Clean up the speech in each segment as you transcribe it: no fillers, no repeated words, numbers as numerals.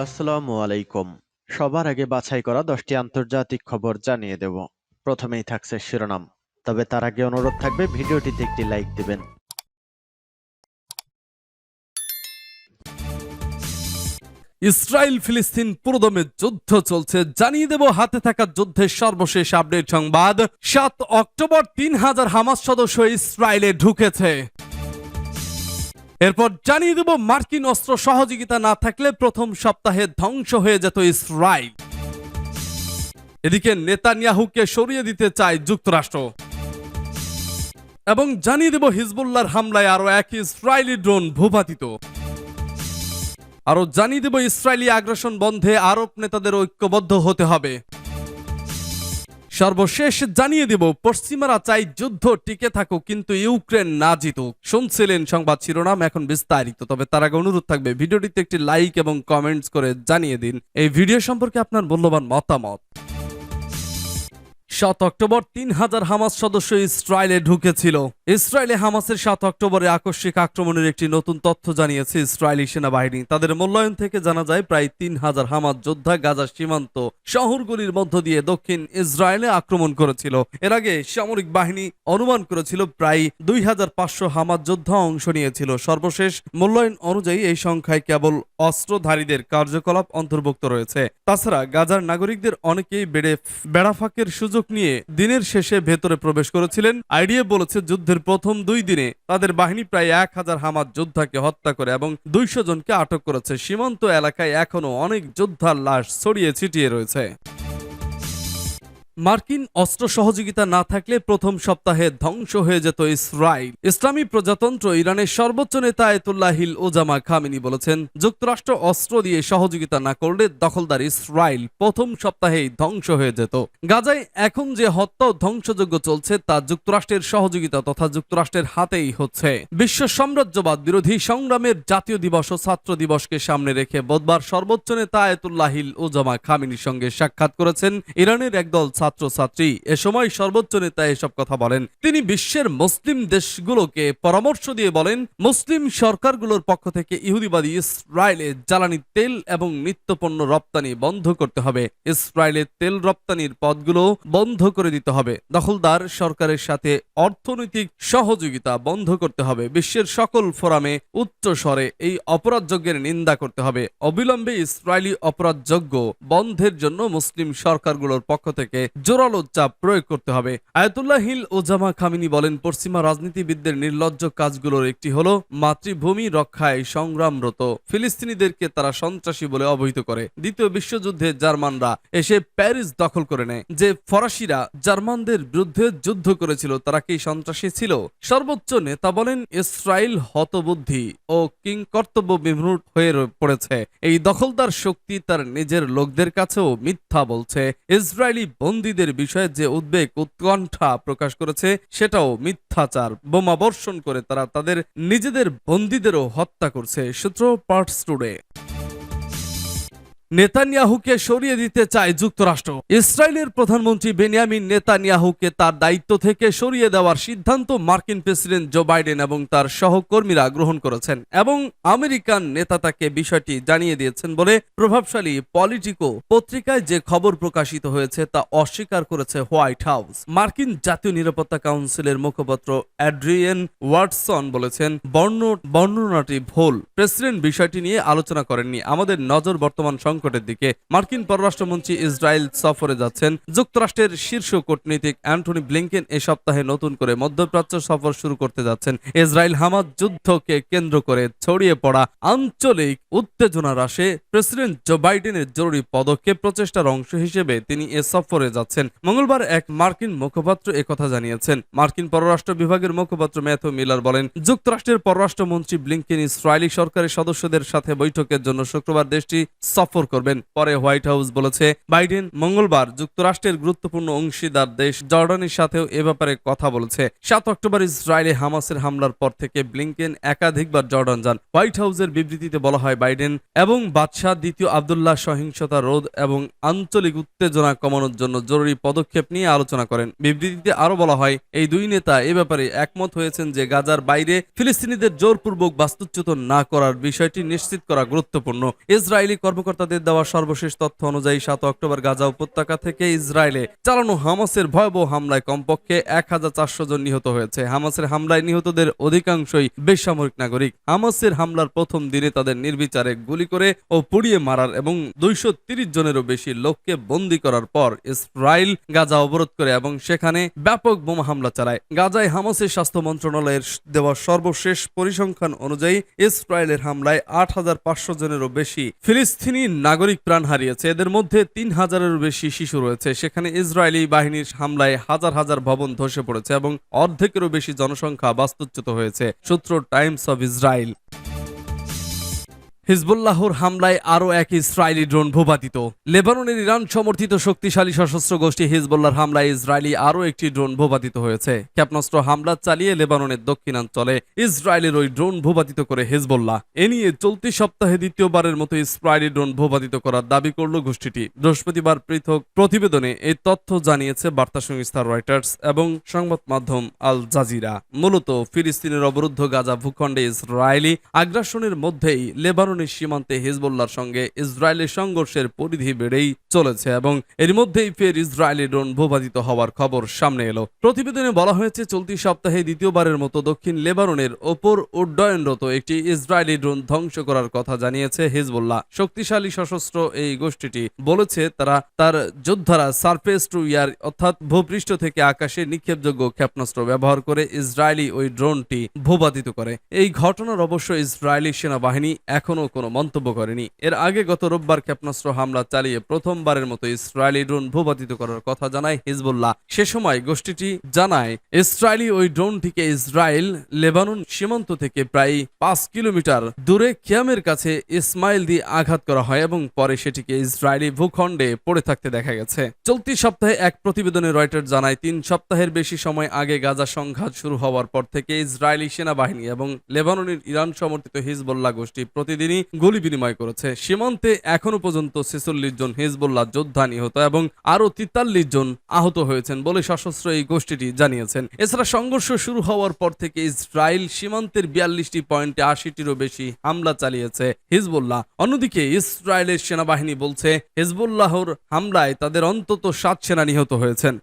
আসসালামু আলাইকুম। সবার আগে বাছাই করা 10টি আন্তর্জাতিক খবর জানিয়ে দেব। প্রথমেই থাকছে শিরোনাম। তবে তার আগে অনুরোধ থাকবে ভিডিওটিতে একটি লাইক দিবেন। ইসরায়েল ফিলিস্তিন পুরোদমে যুদ্ধ চলছে, জানিয়ে দেব হাতে থাকা যুদ্ধের সর্বশেষ আপডেট সংবাদ। 7 অক্টোবর 3000 হামাস সদস্য ইসরায়েলে ঢুকেছে। এরপর জানিয়ে দেব মার্কিন অস্ত্র সহযোগিতা না থাকলে প্রথম সপ্তাহে ধ্বংস হয়ে যেত ইসরায়েল। এদিকে নেতানিয়াহুকে সরিয়ে দিতে চায় যুক্তরাষ্ট্র। এবং জানিয়ে দেব হিজবুল্লাহর হামলায় আরো এক ইসরায়েলি ড্রোন ভূপাতিত। আরো জানিয়ে দেব ইসরায়েলি আগ্রাসন বন্ধে আরব নেতাদের ঐক্যবদ্ধ হতে হবে। সর্বশেষ জানিয়ে দেব পশ্চিমারা চাই যুদ্ধ টিকে থাকুক কিন্তু ইউক্রেন না জিতুক। শুনছিলেন সংবাদ শিরোনাম, এখন বিস্তারিত। তবে তার আগে অনুরোধ থাকবে ভিডিওটিতে একটি লাইক এবং কমেন্টস করে জানিয়ে দিন এই ভিডিও সম্পর্কে আপনার মূল্যবান মতামত। 7 অক্টোবর 3000 হামাস সদস্য ইসরায়েলে ঢুকেছিল। ইসরায়েলে হামাসের 7 অক্টোবরে আকস্মিক আক্রমণের একটি নতুন তথ্য জানিয়েছে ইসরায়েলি সেনাবাহিনী। তাদের মূল্যায়ন থেকে জানা যায় প্রায় 3000 হামাস যোদ্ধা গাজার সীমান্ত শহরগুলির মধ্য দিয়ে দক্ষিণ ইসরায়েলে আক্রমণ করেছিল। এর আগে সামরিক বাহিনী অনুমান করেছিল প্রায় 2500 হামাস যোদ্ধা অংশ নিয়েছিল। সর্বশেষ মূল্যায়ন অনুযায়ী এই সংখ্যায় কেবল অস্ত্রধারীদের কার্যকলাপ অন্তর্ভুক্ত রয়েছে। তাছাড়া গাজার নাগরিকদের অনেকেই বেড়াফাঁকের সুযোগ নিয়ে দিনের শেষে ভেতরে প্রবেশ করেছিলেন। আইডিএফ বলেছে যুদ্ধের প্রথম 2 দিনে তাদের বাহিনী প্রায় 1000 হামাস যোদ্ধাকে হত্যা করে এবং 200 জনকে আটক করেছে। সীমান্ত এলাকায় এখনো অনেক যোদ্ধার লাশ ছড়িয়ে ছিটিয়ে রয়েছে। মার্কিন অস্ত্র সহযোগিতা না থাকলে প্রথম সপ্তাহে ধ্বংস হয়ে যেত ইসরায়েল। ইসলামী প্রজাতন্ত্র ইরানের সর্বোচ্চ নেতা আয়াতুল্লাহিল ওজামা খামেনি বলেছেন, যুক্তরাষ্ট্র অস্ত্র দিয়ে সহযোগিতা না করলে দখলদার ইসরায়েল প্রথম সপ্তাহেই ধ্বংস হয়ে যেত। গাজায় এখন যে হত্যা ও ধ্বংসযজ্ঞ চলছে তা যুক্তরাষ্ট্রের সহযোগিতা তথা যুক্তরাষ্ট্রের হাতেই হচ্ছে। বিশ্ব সাম্রাজ্যবাদ বিরোধী সংগ্রামের জাতীয় দিবস ও ছাত্র দিবসকে সামনে রেখে বুধবার সর্বোচ্চ নেতা আয়াতুল্লাহিল ওজামা খামেনির সঙ্গে সাক্ষাৎ করেছেন ইরানের একদল ছাত্রছাত্রী। এ সময় সর্বোচ্চ নেতা এসব কথা বলেন। তিনি বিশ্বের মুসলিম দেশগুলোকে পরামর্শ দিয়ে বলেন, মুসলিম সরকারগুলোর পক্ষ থেকে ইহুদিবাদী ইসরায়েলে জ্বালানি তেল এবং নিত্যপণ্য রপ্তানি বন্ধ করতে হবে। ইসরায়েলের তেল রপ্তানির পথগুলো বন্ধ করে দিতে হবে। দখলদার সরকারের সাথে অর্থনৈতিক সহযোগিতা বন্ধ করতে হবে। বিশ্বের সকল ফোরামে উচ্চ স্বরে এই অপরাধযজ্ঞের নিন্দা করতে হবে। অবিলম্বে ইসরায়েলি অপরাধযজ্ঞ বন্ধের জন্য মুসলিম সরকারগুলোর পক্ষ থেকে জোরালো চাপ প্রয়োগ করতে হবে। আয়াতুল্লাহিল ওজামা খামেনি বলেন, পশ্চিমা রাজনীতিবিদদের নির্লজ্জ কাজগুলোর একটি হলো মাতৃভূমি রক্ষায় সংগ্রামরত ফিলিস্তিনিদেরকে তারা সন্ত্রাসী বলে অবহিত করে। দ্বিতীয় বিশ্বযুদ্ধে জার্মানরা এসে প্যারিস দখল করে নেয়। যে ফরাসিরা জার্মানদের বিরুদ্ধে যুদ্ধ করেছিল তারা কি সন্ত্রাসী ছিল? সর্বোচ্চ নেতা বলেন, ইসরায়েল হতবুদ্ধি ও কিংকর্তব্য বিমূঢ় হয়ে পড়েছে। এই দখলদার শক্তি তার নিজের লোকদের কাছেও মিথ্যা বলছে। ইসরায়েলি বন্দীদের বিষয়ে যে উদ্বেগ উৎকণ্ঠা প্রকাশ করেছে সেটাও মিথ্যাচার। বোমা বর্ষণ করে তারা তাদের নিজেদের বন্দীদেরও হত্যা করছে। সূত্র পার্টস টুডে। নেতানিয়াহুকে সরিয়ে দিতে চায় যুক্তরাষ্ট্র। ইসরায়েলের প্রধানমন্ত্রী বেনিয়ামিন নেতানিয়াহুকে তার দায়িত্ব থেকে সরিয়ে দেওয়ার সিদ্ধান্ত মার্কিন প্রেসিডেন্ট জো বাইডেন এবং তার সহকর্মীরা গ্রহণ করেছেন এবং আমেরিকান নেতা তাকে বিষয়টি জানিয়ে দিয়েছেন বলে প্রভাবশালী পলিটিকো পত্রিকায় যে খবর প্রকাশিত হয়েছে তা অস্বীকার করেছে হোয়াইট হাউস। মার্কিন জাতীয় নিরাপত্তা কাউন্সিলের মুখপাত্র অ্যাড্রিয়েন ওয়াটসন বলেছেন, বর্ণনাটি ভুল। প্রেসিডেন্ট বিষয়টি নিয়ে আলোচনা করেননি। আমাদের নজর বর্তমান সংকটের দিকে। মার্কিন পররাষ্ট্রমন্ত্রী ইসরায়েল সফরে যাচ্ছেন। যুক্তরাষ্ট্রের শীর্ষ কূটনীতিক অ্যান্টনি ব্লিংকেন এ সপ্তাহে নতুন করে মধ্যপ্রাচ্য সফর শুরু করতে যাচ্ছেন। ইসরায়েল হামাস যুদ্ধকে কেন্দ্র করে ছড়িয়ে পড়া আঞ্চলিক উত্তেজনা হ্রাসে প্রেসিডেন্ট জো বাইডেনের জরুরি পদক্ষেপ প্রচেষ্টার অংশ হিসেবে তিনি এ সফরে যাচ্ছেন। মঙ্গলবার এক মার্কিন মুখপাত্র একথা জানিয়েছেন। মার্কিন পররাষ্ট্র বিভাগের মুখপাত্র ম্যাথু মিলার বলেন, যুক্তরাষ্ট্রের পররাষ্ট্রমন্ত্রী ব্লিংকেন ইসরায়েলি সরকারের সদস্যদের সাথে বৈঠকের জন্য শুক্রবার দেশটি সফর করবেন। পরে হোয়াইট হাউস বলেছে বাইডেন মঙ্গলবার যুক্তরাষ্ট্রের গুরুত্বপূর্ণ অংশীদার দেশ জর্ডানের সাথেও এ ব্যাপারে কথা বলেছে। 7 অক্টোবর ইসরায়েলে হামাসের হামলার পর থেকে ব্লিংকেন একাধিকবার জর্ডান যান। হোয়াইট হাউসের বিবৃতিতে বলা হয় বাইডেন এবং বাদশাহ দ্বিতীয় আব্দুল্লাহ সহিংসতা রোধ এবং আঞ্চলিক উত্তেজনা কমানোর জন্য জরুরি পদক্ষেপ নিয়ে আলোচনা করেন। বিবৃতিতে আরো বলা হয় এই দুই নেতা এ ব্যাপারে একমত হয়েছেন যে গাজার বাইরে ফিলিস্তিনিদের জোরপূর্বক বাস্তুচ্যুত না করার বিষয়টি নিশ্চিত করা গুরুত্বপূর্ণ। ইসরায়েলি কর্মকর্তাদের দেওয়া সর্বশেষ তথ্য অনুযায়ী 7 অক্টোবর গাজা উপত্যকা থেকে ইসরায়েলে চালানো হামাসের ভয়াবহ হামলায় কমপক্ষে 1400 জন নিহত হয়েছে। হামাসের হামলায় নিহতদের অধিকাংশই বেসামরিক নাগরিক। হামাসের হামলার প্রথম দিনে তাদের নির্বিচারে গুলি করে ও পুড়িয়ে মারার এবং 230 জনেরও বেশি লোককে বন্দী করার পর ইসরায়েল গাজা অবরোধ করে এবং সেখানে ব্যাপক বোমা হামলা চালায়। গাজায় হামাসের স্বাস্থ্য মন্ত্রণালয়ের দেওয়া সর্বশেষ পরিসংখ্যান অনুযায়ী ইসরায়েলের হামলায় 8500 জনেরও বেশি ফিলিস্তিনি নাগরিক প্রাণ হারিয়েছে। এদের মধ্যে 3000-এরও বেশি শিশু রয়েছে। সেখানে ইসরায়েলি বাহিনীর হামলায় হাজার হাজার ভবন ধসে পড়েছে এবং অর্ধেকেরও বেশি জনসংখ্যা বাস্তুচ্যুত হয়েছে। সূত্র টাইমস অব ইসরায়েল। হিজবুল্লাহর হামলায় আরও এক ইসরায়েলি ড্রোন ভূপাতিত। লেবাননের ইরান সমর্থিত শক্তিশালী সশস্ত্র গোষ্ঠী হিজবুল্লাহর হামলায় ইসরায়েলি আরও একটি ড্রোন ভূপাতিত হয়েছে। ক্ষেপণাস্ত্র হামলা চালিয়ে লেবাননের দক্ষিণাঞ্চলে ইসরায়েলের ওই ড্রোন ভূপাতিত করে হিজবুল্লাহ। এ নিয়ে চলতি সপ্তাহে দ্বিতীয়বারের মতো ইসরায়েলি ড্রোন ভূপাতিত করার দাবি করল গোষ্ঠীটি। বৃহস্পতিবার পৃথক প্রতিবেদনে এই তথ্য জানিয়েছে বার্তা সংস্থা রয়টার্স এবং সংবাদ মাধ্যম আল জাজিরা। মূলত ফিলিস্তিনের অবরুদ্ধ গাজা ভূখণ্ডে ইসরায়েলি আগ্রাসনের মধ্যেই লেবাননের সীমান্তে হিজবুল্লাহর সঙ্গে ইসরায়েলের সংঘর্ষের পরিধি বেড়েই চলেছে এবং এর মধ্যেই ফের ইসরায়েলি ড্রোন ভূপাতিত হওয়ার খবর সামনে এলো। প্রতিবেদনে বলা হয়েছে চলতি সপ্তাহে দ্বিতীয়বারের মতো দক্ষিণ লেবাননের ওপর উড্ডয়নরত একটি ইসরায়েলি ড্রোন ধ্বংস করার কথা জানিয়েছে হিজবুল্লাহ। শক্তিশালী সশস্ত্র এই গোষ্ঠীটি বলেছে তার যোদ্ধারা সারফেস টু এয়ার অর্থাৎ ভূপৃষ্ঠ থেকে আকাশে নিক্ষেপযোগ্য ক্ষেপণাস্ত্র ব্যবহার করে ইসরায়েলি ওই ড্রোনটি ভূপাতিত করে। এই ঘটনার অবশ্য ইসরায়েলি সেনাবাহিনী এখনো কোনো মন্তব্য করেনি। এর আগে গত রোববার ক্ষেপণাস্ত্র হামলা চালিয়ে প্রথমবারের মতো ইসরায়েলি ড্রোন ভূপাতিত করার কথা জানায় হিজবুল্লাহ। সে সময় গোষ্ঠীটি জানায় ইসরায়েলি ওই ড্রোনটিকে ইসরায়েল লেবানন সীমান্ত থেকে প্রায় 5 কিলোমিটার দূরে খিয়ামের কাছে ইসমাইল দিয়ে আঘাত করা হয় এবং পরে সেটিকে ইসরায়েলি ভূখণ্ডে পড়ে থাকতে দেখা গেছে। চলতি সপ্তাহে এক প্রতিবেদনে রয়টার্স জানায় 3 সপ্তাহের বেশি সময় আগে গাজা সংঘাত শুরু হওয়ার পর থেকে ইসরায়েলি সেনাবাহিনী এবং লেবাননের ইরান সমর্থিত হিজবুল্লাহ গোষ্ঠী প্রতিদিনই গুলি বিনিময় করেছে। সীমান্তে এখনো পর্যন্ত 46 জন হিজবুল্লাহ যোদ্ধা নিহত এবং আরো 43 জন আহত হয়েছেন বলে সশস্ত্র এই গোষ্ঠীটি জানিয়েছেন। এছাড়া সংঘর্ষ শুরু হওয়ার পর থেকে ইসরায়েল সীমান্তের 42টি পয়েন্টে 80টিরও বেশি হামলা চালিয়েছে হিজবুল্লাহ। অন্যদিকে ইসরায়েলের সেনাবাহিনী বলছে হিজবুল্লাহর হামলায় তাদের অন্তত 7 সেনা নিহত হয়েছেন।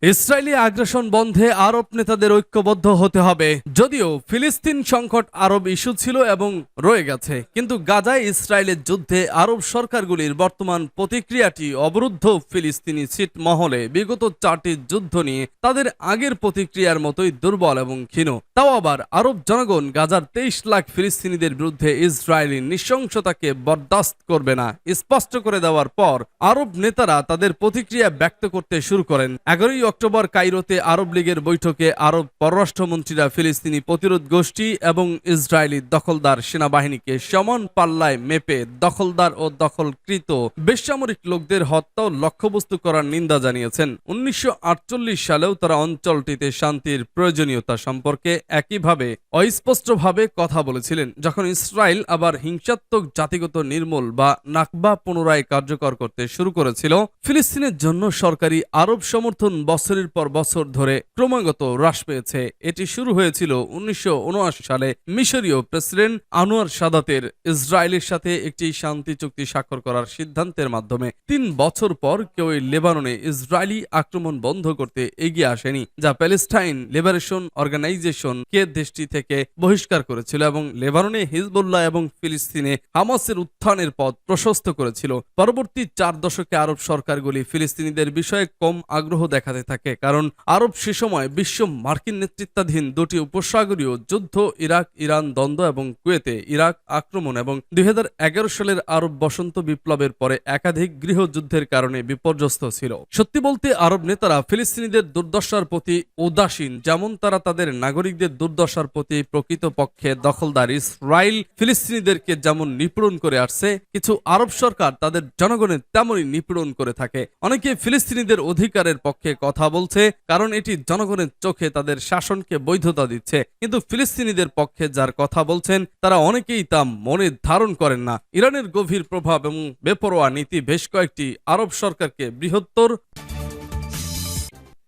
ইসরায়েলি আগ্রাসন বন্ধে আরব নেতাদের ঐক্যবদ্ধ হতে হবে। যদিও ফিলিস্তিন সংকট আরব ইস্যু ছিল এবং রয়ে গেছে, কিন্তু গাজায় ইসরায়েলের যুদ্ধে আরব সরকারগুলির বর্তমান প্রতিক্রিয়াটি অবরুদ্ধ ফিলিস্তিনি ছিটমহলে বিগত 4টি যুদ্ধ নিয়ে তাদের আগের প্রতিক্রিয়ার মতোই দুর্বল এবং ক্ষীণ। তাও আবার আরব জনগণ গাজার 23 লাখ ফিলিস্তিনিদের বিরুদ্ধে ইসরায়েলি নৃশংসতাকে বরদাস্ত করবে না স্পষ্ট করে দেওয়ার পর আরব নেতারা তাদের প্রতিক্রিয়া ব্যক্ত করতে শুরু করেন। 11 অক্টোবর কায়রোতে আরব লীগের বৈঠকে আরব পররাষ্ট্রমন্ত্রীরা ফিলিস্তিনি প্রতিরোধ গোষ্ঠী এবং ইসরায়েলি দখলদার সেনাবাহিনীকে সমান পাল্লায় মেপে দখলদার ও দখলকৃত বেসামরিক লোকদের হত্যা ও লক্ষ্যবস্তু করার নিন্দা জানিয়েছেন। 1948 সালেও তারা অঞ্চলটিতে শান্তির প্রয়োজনীয়তা সম্পর্কে একইভাবে অস্পষ্টভাবে কথা বলেছিলেন। যখন ইসরায়েল আবার হিংসাত্মক জাতিগত নির্মূল বা নাকবা পুনরায় কার্যকর করতে শুরু করেছিল, ফিলিস্তিনের জন্য সরকারি আরব সমর্থন বছরের পর বছর ধরে ক্রমাগত হ্রাস পেয়েছে। এটি শুরু হয়েছিল 1979 সালে মিশরীয় প্রেসিডেন্ট আনোয়ার সাদাতের ইসরায়েলের সাথে একটি শান্তি চুক্তি স্বাক্ষর করার সিদ্ধান্তের মাধ্যমে। 3 বছর পর কেউ লেবাননে ইসরায়েলি আক্রমণ বন্ধ করতে এগিয়ে আসেনি, যা প্যালেস্টাইন লিবারেশন অর্গানাইজেশন কে দেশটি থেকে বহিষ্কার করেছিল এবং লেবাননে হিজবুল্লাহ এবং ফিলিস্তিনে হামাসের উত্থানের পথ প্রশস্ত করেছিল। পরবর্তী 4 দশকে আরব সরকারগুলি ফিলিস্তিনিদের বিষয়ে কম আগ্রহ দেখাতে থাকে, কারণ আরব সে সময় বিশ্ব মার্কিন নেতৃত্বাধীন দুটি উপসাগরীয় যুদ্ধ, ইরাক ইরান দ্বন্দ্ব এবং কুয়েতে ইরাক আক্রমণ এবং 2011 সালের আরব বসন্ত বিপ্লবের পরে একাধিক গৃহযুদ্ধের কারণে বিপর্যস্ত ছিল। সত্যি বলতে আরব নেতারা ফিলিস্তিনিদের দুর্দশার প্রতি উদাসীন, যেমন তারা তাদের নাগরিকদের দুর্দশার প্রতি প্রকৃতপক্ষে দখলদার ইসরায়েল ফিলিস্তিনিদেরকে যেমন নিপীড়ন করে আসছে, কিছু আরব সরকার তাদের জনগণের তেমনই নিপীড়ন করে থাকে। অনেকে ফিলিস্তিনিদের অধিকারের পক্ষে কথা বলছে, কারণ এটি জনগণের চোখে তাদের শাসনকে বৈধতা দিচ্ছে, কিন্তু ফিলিস্তিনিদের পক্ষে যার কথা বলছেন তারা অনেকেই তা মনে ধারণ করেন না। ইরানের গভীর প্রভাব এবং বেপরোয়া নীতি বেশ কয়েকটি আরব সরকারকে বৃহত্তর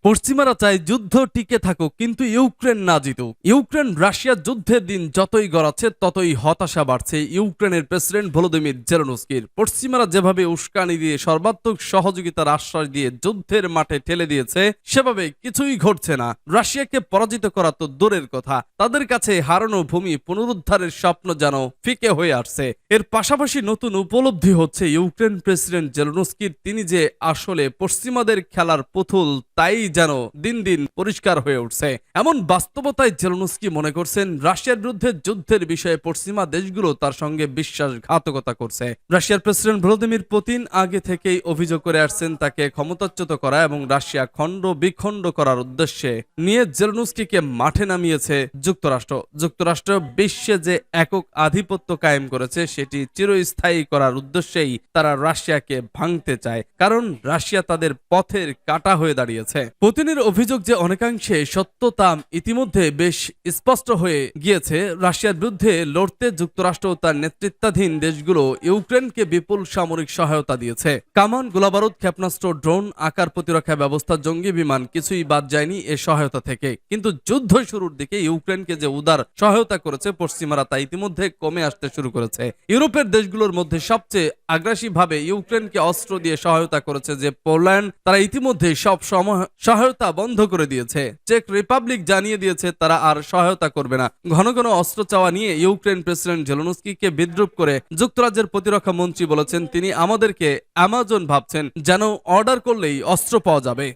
পশ্চিমারা চায় যুদ্ধ টিকে থাকুক, কিন্তু ইউক্রেন না জিতুক। ইউক্রেন রাশিয়া যুদ্ধের দিন যতই গড়াচ্ছে ততই হতাশা বাড়ছে ইউক্রেনের প্রেসিডেন্ট ভলোদিমির জেলেনস্কির। পশ্চিমারা যেভাবে উস্কানি দিয়ে সর্বাত্মক সহযোগিতার আশ্বাস দিয়ে যুদ্ধের মাঠে ঠেলে দিয়েছে, সেভাবে কিছুই ঘটছে না। রাশিয়াকে পরাজিত করা তো দূরের কথা, তাদের কাছে হারানো ভূমি পুনরুদ্ধারের স্বপ্ন যেন ফিকে হয়ে আসছে। এর পাশাপাশি নতুন উপলব্ধি হচ্ছে ইউক্রেন প্রেসিডেন্ট জেলেনস্কির, তিনি যে আসলে পশ্চিমাদের খেলার পুতুল তাই যেন দিন দিন পরিষ্কার হয়ে উঠছে। এমন বাস্তবতায় জেলেনস্কি মনে করছেন রাশিয়ার বিরুদ্ধে যুদ্ধের বিষয়ে পশ্চিমা দেশগুলো তার সঙ্গে বিশ্বাসঘাতকতা করছে। রাশিয়ার প্রেসিডেন্ট ভ্লাদিমির পুতিন আগে থেকেই অভিযোগ করে আসছেন তাকে ক্ষমতাচ্যুত করা এবং রাশিয়া খণ্ড বিখণ্ড করার উদ্দেশ্যে নিয়ে জেলেনস্কিকে মাঠে নামিয়েছে যুক্তরাষ্ট্র। যুক্তরাষ্ট্র বিশ্বে যে একক আধিপত্য কায়েম করেছে সেটি চিরস্থায়ী করার উদ্দেশ্যেই তারা রাশিয়াকে ভাঙতে চায়, কারণ রাশিয়া তাদের পথের কাঁটা হয়ে দাঁড়িয়েছে। পুতিনের অভিযোগ যে অনেকাংশে সত্য তা ইতিমধ্যে বেশ স্পষ্ট হয়ে গিয়েছে। রাশিয়ার বিরুদ্ধে লড়তে যুক্তরাষ্ট্র ও তার নেতৃত্বাধীন দেশগুলো ইউক্রেনকে বিপুল সামরিক সহায়তা দিয়েছে। কামান, গোলাবারুদ, ক্ষেপণাস্ত্র, ড্রোন, আকার প্রতিরক্ষা ব্যবস্থা, জঙ্গি বিমান কিছুই বাদ যায়নি এ সহায়তা থেকে। কিন্তু যুদ্ধ শুরুর দিকে ইউক্রেনকে যে উদার সহায়তা করেছে পশ্চিমারা তা ইতিমধ্যে কমে আসতে শুরু করেছে। ইউরোপের দেশগুলোর মধ্যে সবচেয়ে আগ্রাসী ভাবে ইউক্রেনকে অস্ত্র দিয়ে সহায়তা করেছে যে পোল্যান্ড, তারা ইতিমধ্যে সব সহায়তা বন্ধ করে দিয়েছে। চেক রিপাবলিক জানিয়ে দিয়েছে তারা আর সহায়তা করবে না। ঘন ঘন অস্ত্র চাওয়া নিয়ে ইউক্রেন প্রেসিডেন্ট জেলেনস্কিকে বিদ্রূপ করে যুক্তরাজ্যের প্রতিরক্ষা মন্ত্রী বলেছেন তিনি আমাদেরকে অ্যামাজন ভাবছেন, যেন অর্ডার করলেই অস্ত্র পাওয়া যাবে।